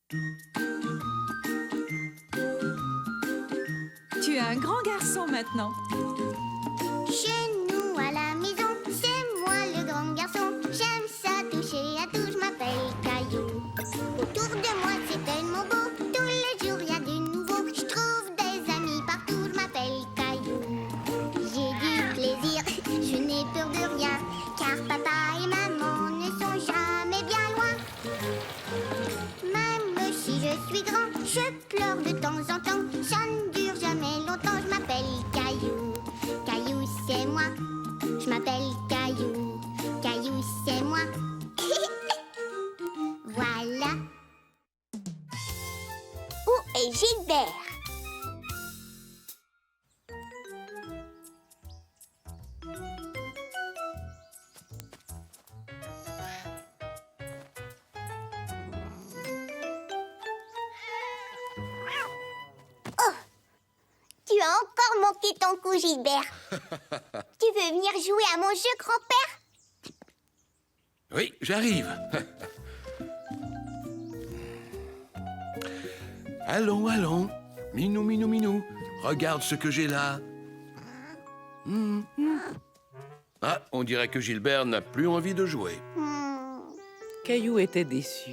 Tu es un grand garçon maintenant. Chez nous à la maison, c'est moi le grand garçon. J'aime ça toucher à tout, je m'appelle Caillou. Autour de moi c'est tellement beau, tous les jours il y a du nouveau. Je trouve des amis partout, je m'appelle Caillou. J'ai du plaisir, je n'ai peur de rien, car papa et maman ne sont jamais bien loin. Même si je suis grand, je pleure de temps en temps. Ça ne dure jamais longtemps, je m'appelle Caillou. Caillou, c'est moi. Je m'appelle Caillou. Caillou, c'est moi. Voilà. Où est Gilbert? Tu as encore manqué ton coup, Gilbert. Tu veux venir jouer à mon jeu, grand-père? Oui, j'arrive. Allons, allons. Minou, minou, minou. Regarde ce que j'ai là. Ah, on dirait que Gilbert n'a plus envie de jouer. Caillou était déçu.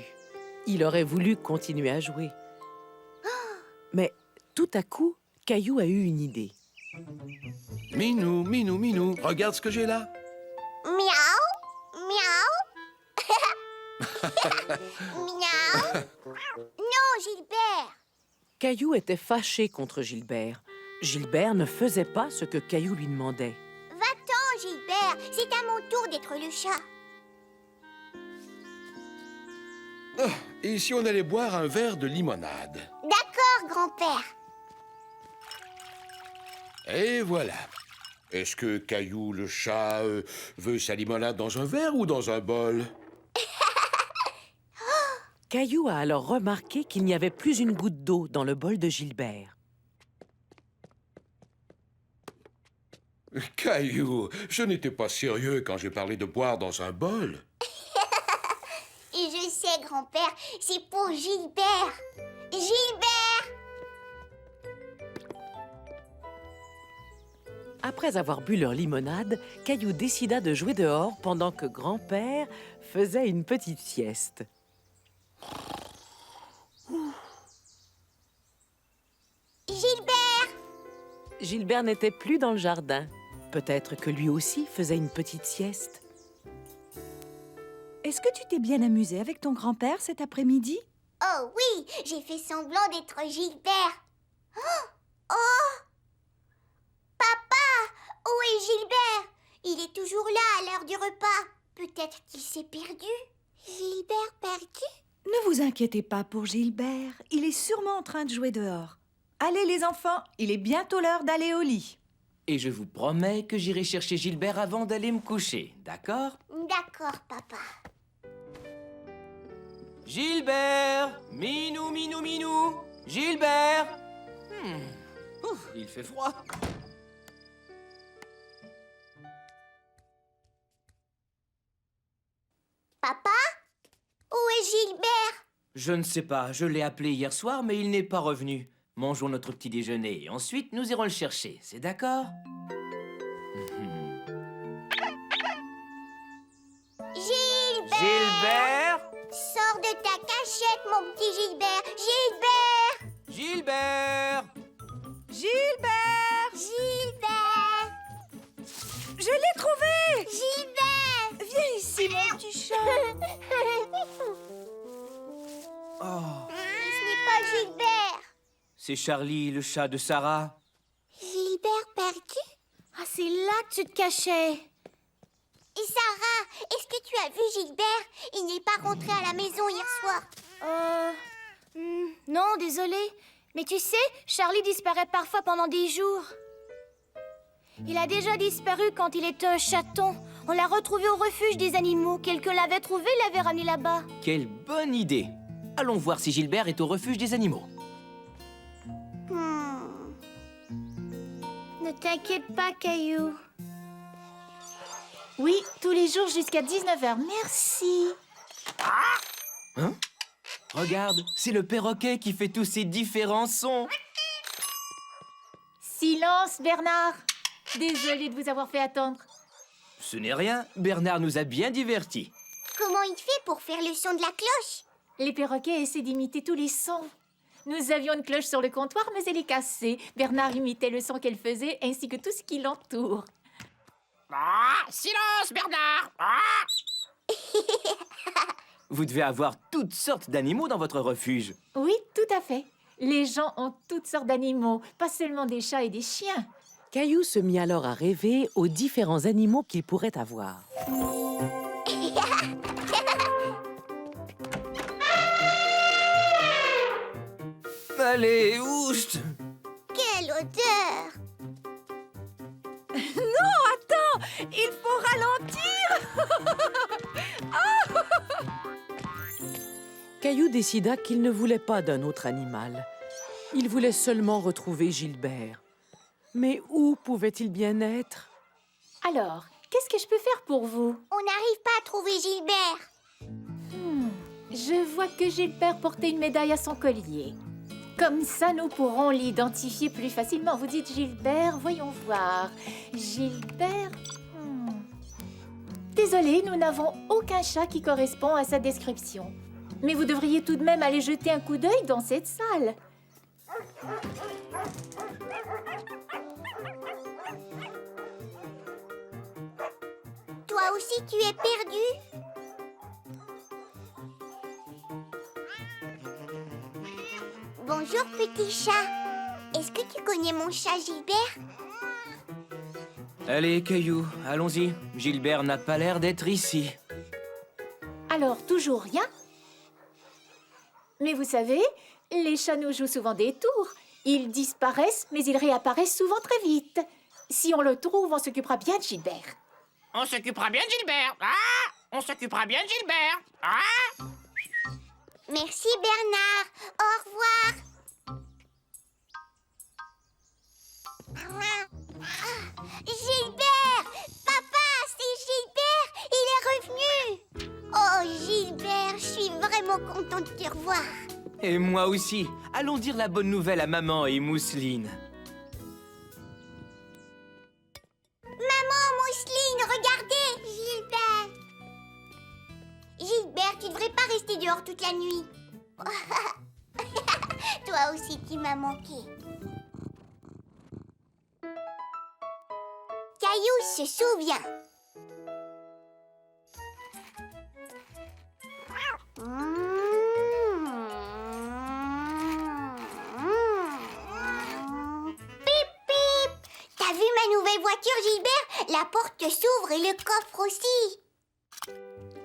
Il aurait voulu continuer à jouer. Mais tout à coup, Caillou a eu une idée. Minou, minou, minou. Regarde ce que j'ai là. Miaou, miaou. Miaou. Non, Gilbert. Caillou était fâché contre Gilbert. Gilbert ne faisait pas ce que Caillou lui demandait. Va-t'en, Gilbert. C'est à mon tour d'être le chat. Ah, et si on allait boire un verre de limonade? D'accord, grand-père. Et voilà. Est-ce que Caillou, le chat, veut sa limonade dans un verre ou dans un bol? Caillou a alors remarqué qu'il n'y avait plus une goutte d'eau dans le bol de Gilbert. Caillou, je n'étais pas sérieux quand j'ai parlé de boire dans un bol. Et je sais, grand-père, c'est pour Gilbert. Gilbert! Après avoir bu leur limonade, Caillou décida de jouer dehors pendant que grand-père faisait une petite sieste. Gilbert! Gilbert n'était plus dans le jardin. Peut-être que lui aussi faisait une petite sieste. Est-ce que tu t'es bien amusé avec ton grand-père cet après-midi? Oh oui, j'ai fait semblant d'être Gilbert. Oh! Oh! Papa! Où est Gilbert? Il est toujours là à l'heure du repas. Peut-être qu'il s'est perdu. Gilbert perdu? Ne vous inquiétez pas pour Gilbert. Il est sûrement en train de jouer dehors. Allez les enfants, il est bientôt l'heure d'aller au lit. Et je vous promets que j'irai chercher Gilbert avant d'aller me coucher, d'accord? D'accord, papa. Gilbert! Minou, minou, minou! Gilbert! Ouf, il fait froid. Papa? Où est Gilbert? Je ne sais pas, je l'ai appelé hier soir, mais il n'est pas revenu. Mangeons notre petit déjeuner et ensuite nous irons le chercher, c'est d'accord? Gilbert! Gilbert! Sors de ta cachette, mon petit Gilbert. Gilbert! Gilbert! Gilbert! Gilbert! Je l'ai trouvé! Gilbert! Viens ici, mon petit chat. Oh, Mais ce n'est pas Gilbert. c'est Charlie, le chat de Sarah. Gilbert perdu? Ah, c'est là que tu te cachais. Et Sarah, est-ce que tu as vu Gilbert? Il n'est pas rentré à la maison hier soir. Non, désolé. Mais tu sais, Charlie disparaît parfois pendant des jours. Il a déjà disparu quand il était un chaton. On l'a retrouvé au refuge des animaux. Quelqu'un l'avait trouvé, l'avait ramené là-bas. Quelle bonne idée! Allons voir si Gilbert est au refuge des animaux. Ne t'inquiète pas, Caillou. Oui, tous les jours jusqu'à 19h. Merci. Hein? Regarde, c'est le perroquet qui fait tous ces différents sons. Silence, Bernard. Désolée de vous avoir fait attendre. Ce n'est rien, Bernard nous a bien divertis. Comment il fait pour faire le son de la cloche? Les perroquets essaient d'imiter tous les sons. Nous avions une cloche sur le comptoir, mais elle est cassée. Bernard imitait le son qu'elle faisait, ainsi que tout ce qui l'entoure. Silence, Bernard! Vous devez avoir toutes sortes d'animaux dans votre refuge. Oui, tout à fait. Les gens ont toutes sortes d'animaux, pas seulement des chats et des chiens. Caillou se mit alors à rêver aux différents animaux qu'il pourrait avoir. Allez, oust! Quelle odeur! Il faut ralentir! Caillou décida qu'il ne voulait pas d'un autre animal. Il voulait seulement retrouver Gilbert. Mais où pouvait-il bien être? Alors, qu'est-ce que je peux faire pour vous? On n'arrive pas à trouver Gilbert. Je vois que Gilbert portait une médaille à son collier. Comme ça, nous pourrons l'identifier plus facilement. Vous dites Gilbert, voyons voir. Gilbert... Désolé, nous n'avons aucun chat qui correspond à sa description. Mais vous devriez tout de même aller jeter un coup d'œil dans cette salle. Toi aussi, tu es perdu? Bonjour, petit chat. Est-ce que tu connais mon chat Gilbert? Allez, Caillou, allons-y. Gilbert n'a pas l'air d'être ici. Alors, toujours rien? Mais vous savez, les chats nous jouent souvent des tours. Ils disparaissent, mais ils réapparaissent souvent très vite. Si on le trouve, on s'occupera bien de Gilbert. On s'occupera bien de Gilbert. On s'occupera bien de Gilbert. Merci, Bernard. Au revoir. Gilbert! Papa, c'est Gilbert! Il est revenu! Oh, Gilbert, je suis vraiment contente de te revoir. Et moi aussi. Allons dire la bonne nouvelle à maman et Mousseline. Maman, Mousseline, regardez! Gilbert! Gilbert, tu devrais pas rester dehors toute la nuit. Toi aussi, tu m'as manqué. Caillou se souvient. Pip, pip! T'as vu ma nouvelle voiture, Gilbert? La porte s'ouvre et le coffre aussi.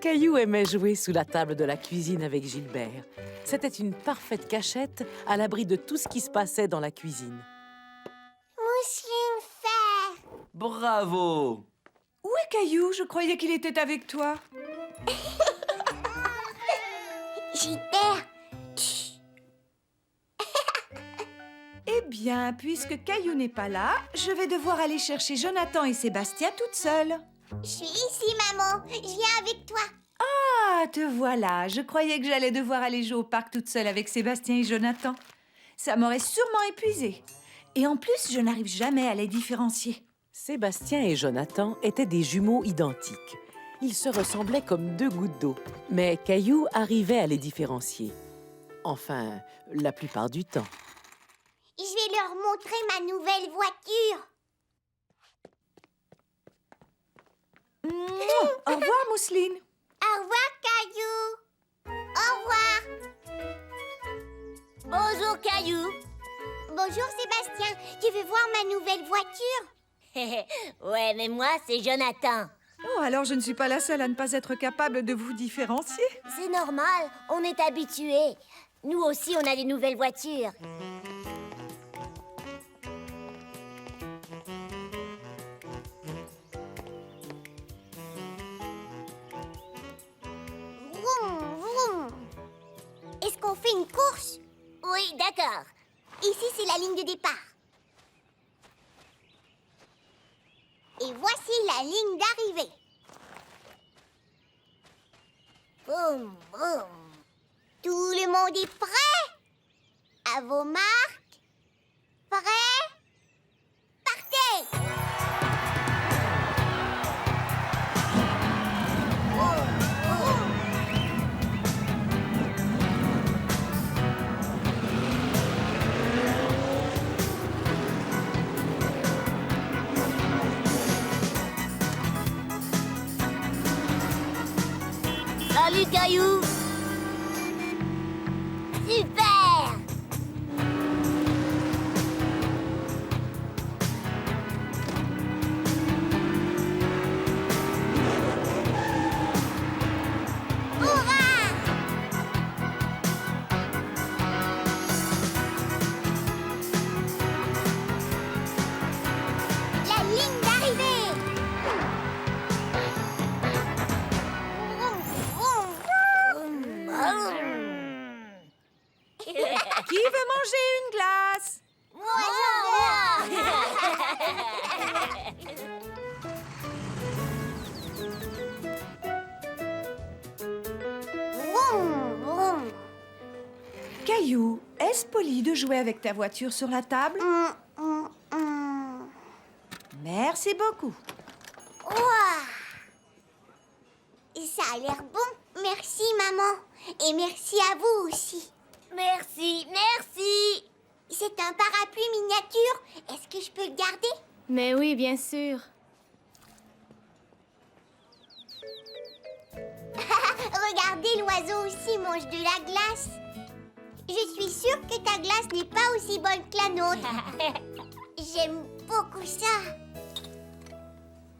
Caillou aimait jouer sous la table de la cuisine avec Gilbert. C'était une parfaite cachette à l'abri de tout ce qui se passait dans la cuisine. Mousseline fait. Bravo! Où est Caillou? Je croyais qu'il était avec toi. Gilbert, chut. Eh bien, puisque Caillou n'est pas là, je vais devoir aller chercher Jonathan et Sébastien toute seule. Je suis ici, maman. Je viens avec toi. Ah, te voilà. Je croyais que j'allais devoir aller jouer au parc toute seule avec Sébastien et Jonathan. Ça m'aurait sûrement épuisée. Et en plus, je n'arrive jamais à les différencier. Sébastien et Jonathan étaient des jumeaux identiques. Ils se ressemblaient comme deux gouttes d'eau. Mais Caillou arrivait à les différencier. Enfin, la plupart du temps. Je vais leur montrer ma nouvelle voiture. Au revoir, Mousseline. Au revoir, Caillou. Au revoir. Bonjour, Caillou. Bonjour, Sébastien. Tu veux voir ma nouvelle voiture? Ouais, mais moi, c'est Jonathan. Oh, alors je ne suis pas la seule à ne pas être capable de vous différencier. C'est normal, on est habitués. Nous aussi, on a des nouvelles voitures. Vroom, vroom. Est-ce qu'on fait une course? Oui, d'accord. Ici, c'est la ligne de départ. Et voici la ligne d'arrivée. Boum, boum. Tout le monde est prêt? À vos marques? Prêt? Partez! Salut, Caillou! Super! Hurrah! La ligne d'arrivée! Qui veut manger une glace? Caillou, est-ce poli de jouer avec ta voiture sur la table? Merci beaucoup. Ouah. Ça a l'air bon. Merci, maman. Et merci à vous aussi. Merci, merci! C'est un parapluie miniature. Est-ce que je peux le garder? Mais oui, bien sûr. Regardez, l'oiseau aussi mange de la glace. Je suis sûre que ta glace n'est pas aussi bonne que la nôtre. J'aime beaucoup ça.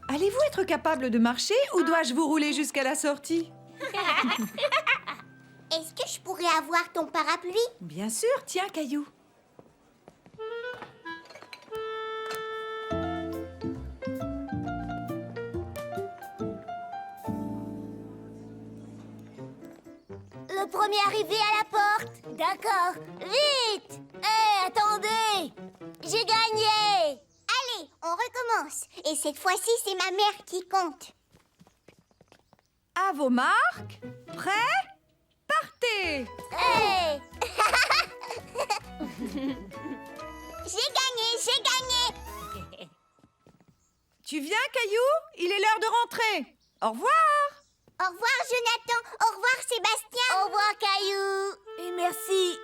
Allez-vous être capable de marcher ou dois-je vous rouler jusqu'à la sortie? Est-ce que je pourrais avoir ton parapluie? Bien sûr, tiens, Caillou. Le premier arrivé à la porte. D'accord. Vite! Hé, attendez! J'ai gagné! Allez, on recommence. Et cette fois-ci, c'est ma mère qui compte. À vos marques, prêts, partez! Hé! J'ai gagné! Tu viens, Caillou? Il est l'heure de rentrer. Au revoir! Au revoir, Jonathan. Au revoir, Sébastien. Au revoir, Caillou! Et merci!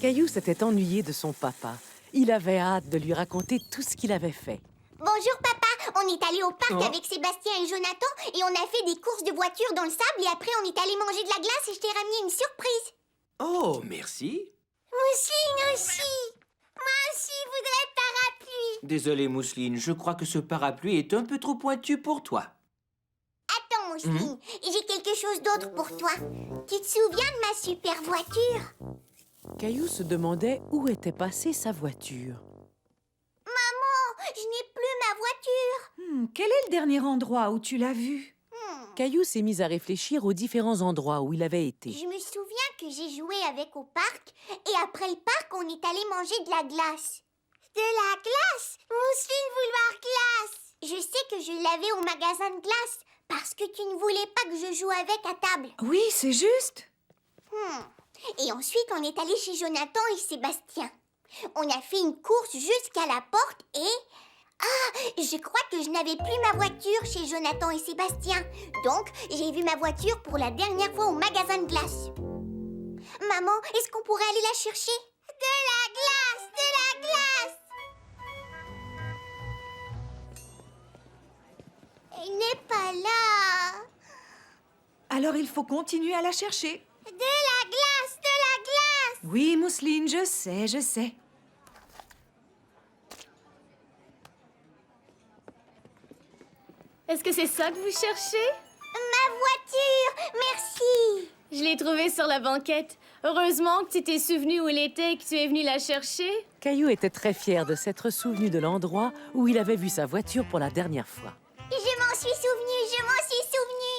Caillou s'était ennuyé de son papa. Il avait hâte de lui raconter tout ce qu'il avait fait. Bonjour, papa. On est allé au parc Oh. avec Sébastien et Jonathan et on a fait des courses de voiture dans le sable et après on est allé manger de la glace et je t'ai ramené une surprise. Oh, merci. Mousseline aussi. Moi aussi, je voudrais le parapluie. Désolé, Mousseline, je crois que ce parapluie est un peu trop pointu pour toi. Attends, Mousseline, j'ai quelque chose d'autre pour toi. Tu te souviens de ma super voiture? Caillou se demandait où était passée sa voiture. Maman, je n'ai plus ma voiture. Quel est le dernier endroit où tu l'as vue? Caillou s'est mis à réfléchir aux différents endroits où il avait été. Je me souviens que j'ai joué avec au parc et après le parc, on est allé manger de la glace. De la glace? Mousseline vouloir glace. Je sais que je l'avais au magasin de glace parce que tu ne voulais pas que je joue avec à table. Oui, c'est juste. Et ensuite, on est allé chez Jonathan et Sébastien. On a fait une course jusqu'à la porte et... Ah, je crois que je n'avais plus ma voiture chez Jonathan et Sébastien. Donc, j'ai vu ma voiture pour la dernière fois au magasin de glace. Maman, est-ce qu'on pourrait aller la chercher? De la glace! De la glace! Elle n'est pas là. Alors il faut continuer à la chercher. De la glace! De la glace! Oui, Mousseline, je sais, je sais. Est-ce que c'est ça que vous cherchez? Ma voiture! Merci! Je l'ai trouvée sur la banquette. Heureusement que tu t'es souvenu où elle était et que tu es venu la chercher. Caillou était très fier de s'être souvenu de l'endroit où il avait vu sa voiture pour la dernière fois. Je m'en suis souvenu, je m'en suis souvenu.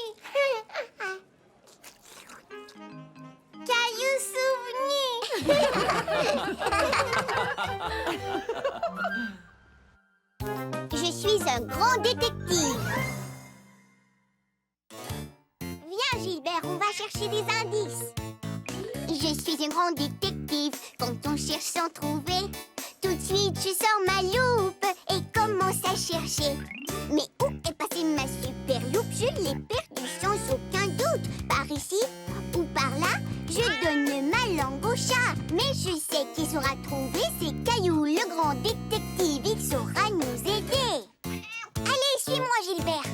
Caillou souvenu. Je suis un grand détective. Gilbert, on va chercher des indices. Je suis un grand détective, quand on cherche sans trouver, tout de suite je sors ma loupe et commence à chercher. Mais où est passée ma super loupe? Je l'ai perdue sans aucun doute. Par ici ou par là, je donne ma langue au chat. Mais je sais qui saura trouver, c'est Caillou, le grand détective, il saura nous aider. Allez, suis-moi Gilbert.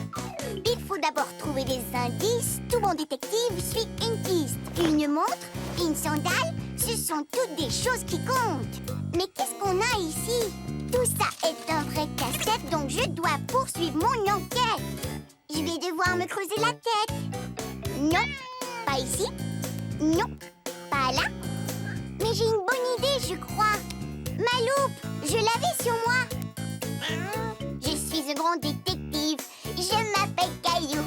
Il faut d'abord trouver des indices. Tout bon détective suit une piste. Une montre, une sandale, ce sont toutes des choses qui comptent. Mais qu'est-ce qu'on a ici? Tout ça est un vrai casse-tête, donc je dois poursuivre mon enquête. Je vais devoir me creuser la tête. Non, pas ici. Non, pas là. Mais j'ai une bonne idée, je crois. Ma loupe, je l'avais sur moi. Je suis un grand détective. Je m'appelle Caillou.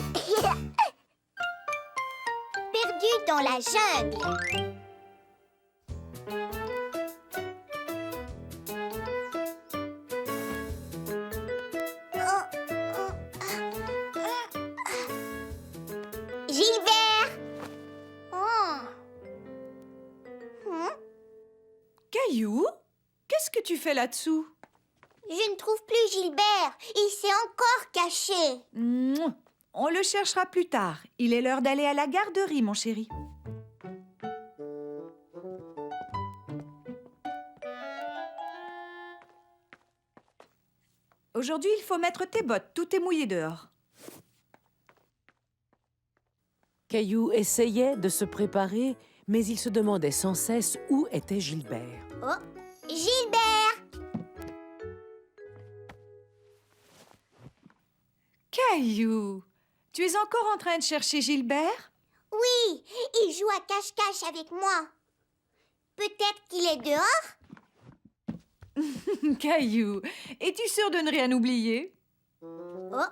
Perdu dans la jungle. Gilbert! Oh. Caillou, qu'est-ce que tu fais là-dessous? Je ne trouve plus Gilbert. Il s'est encore caché. Mouah. On le cherchera plus tard. Il est l'heure d'aller à la garderie, mon chéri. Aujourd'hui, il faut mettre tes bottes. Tout est mouillé dehors. Caillou essayait de se préparer, mais il se demandait sans cesse où était Gilbert. Oh, Gilbert! Caillou, tu es encore en train de chercher Gilbert? Oui, il joue à cache-cache avec moi. Peut-être qu'il est dehors? Caillou, es-tu sûr de ne rien oublier? Oh.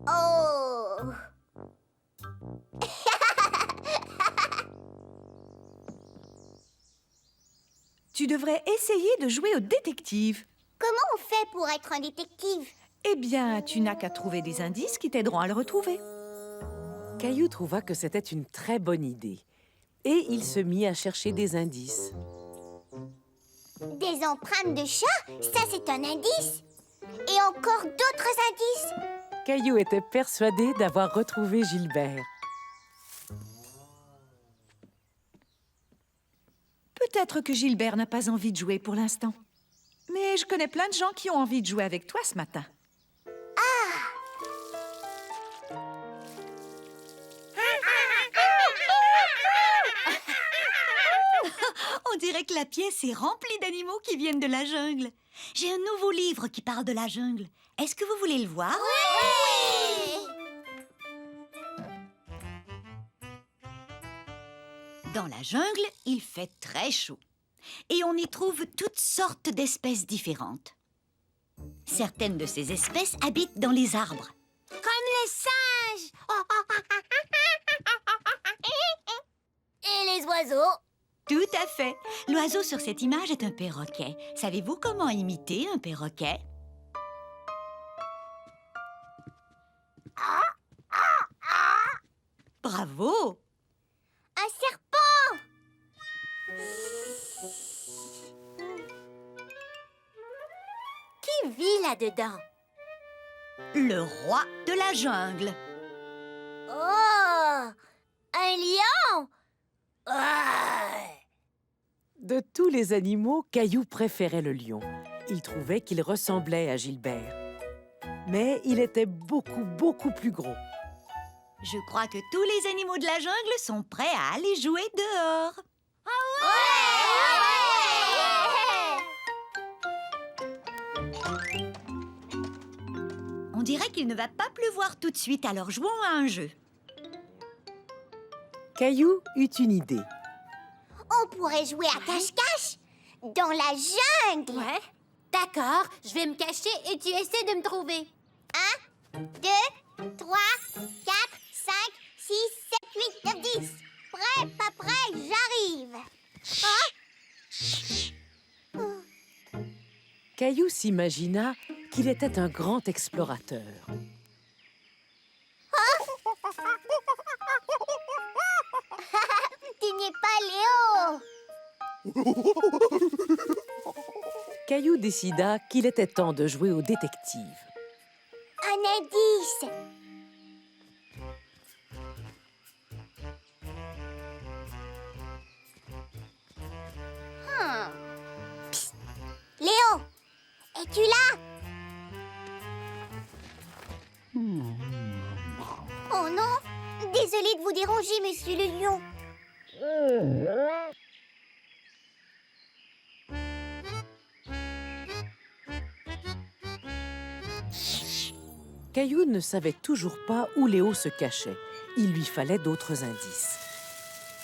Oh. Tu devrais essayer de jouer au détective. Comment on fait pour être un détective? Eh bien, tu n'as qu'à trouver des indices qui t'aideront à le retrouver. Caillou trouva que c'était une très bonne idée. Et il se mit à chercher des indices. Des empreintes de chat? Ça, c'est un indice. Et encore d'autres indices. Caillou était persuadé d'avoir retrouvé Gilbert. Peut-être que Gilbert n'a pas envie de jouer pour l'instant. Mais je connais plein de gens qui ont envie de jouer avec toi ce matin. On dirait que la pièce est remplie d'animaux qui viennent de la jungle. J'ai un nouveau livre qui parle de la jungle. Est-ce que vous voulez le voir? Oui! Dans la jungle, il fait très chaud. Et on y trouve toutes sortes d'espèces différentes. Certaines de ces espèces habitent dans les arbres. Comme les singes! Et les oiseaux? Tout à fait. L'oiseau sur cette image est un perroquet. Savez-vous comment imiter un perroquet? Bravo! Un serpent! Qui vit là-dedans? Le roi de la jungle. Oh! Un lion? Ouais. De tous les animaux, Caillou préférait le lion. Il trouvait qu'il ressemblait à Gilbert. Mais il était beaucoup plus gros. Je crois que tous les animaux de la jungle sont prêts à aller jouer dehors. On dirait qu'il ne va pas pleuvoir tout de suite, alors jouons à un jeu. Caillou eut une idée. On pourrait jouer à cache-cache dans la jungle. Ouais. D'accord, je vais me cacher et tu essaies de me trouver. 1, 2, 3, 4, 5, 6, 7, 8, 9, 10. Prêt, pas prêt, j'arrive. Caillou s'imagina qu'il était un grand explorateur. Tu n'es pas Léo. Caillou décida qu'il était temps de jouer au détective. Un indice. Psst. Léo, es-tu là? Oh non, désolée de vous déranger, monsieur le lion. Caillou ne savait toujours pas où Léo se cachait. Il lui fallait d'autres indices.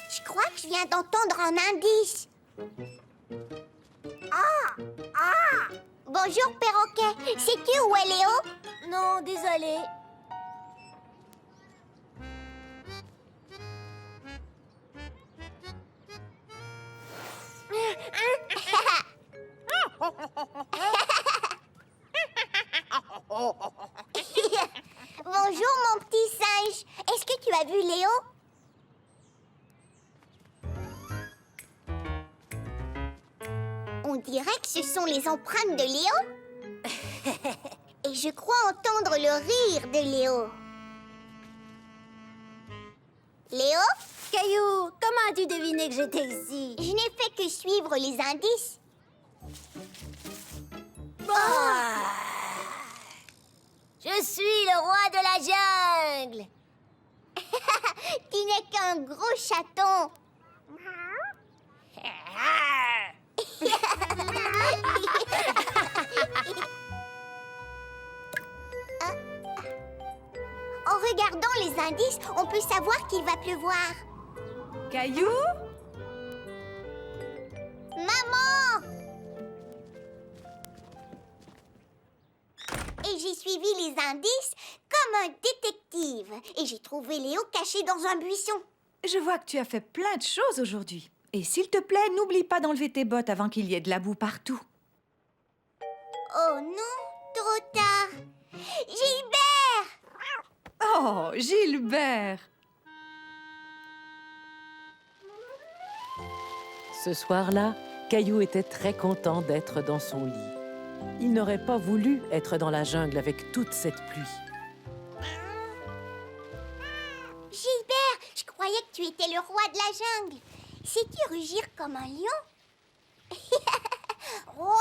Je crois que je viens d'entendre un indice. Ah! Bonjour, perroquet. Sais-tu où est Léo? Non, désolé. Bonjour, mon petit singe. Est-ce que tu as vu Léo? On dirait que ce sont les empreintes de Léo. Et je crois entendre le rire de Léo. Léo? Caillou, comment as-tu deviné que j'étais ici? Je n'ai fait que suivre les indices. Je suis le roi de la jungle. Tu n'es qu'un gros chaton. En regardant les indices, on peut savoir qu'il va pleuvoir. Caillou? Maman! Et j'ai suivi les indices comme un détective. Et j'ai trouvé Léo caché dans un buisson. Je vois que tu as fait plein de choses aujourd'hui. Et s'il te plaît, n'oublie pas d'enlever tes bottes avant qu'il y ait de la boue partout. Oh non, trop tard. Gilbert! Oh, Gilbert! Ce soir-là, Caillou était très content d'être dans son lit. Il n'aurait pas voulu être dans la jungle avec toute cette pluie. Gilbert, je croyais que tu étais le roi de la jungle. Sais-tu rugir comme un lion? Roi!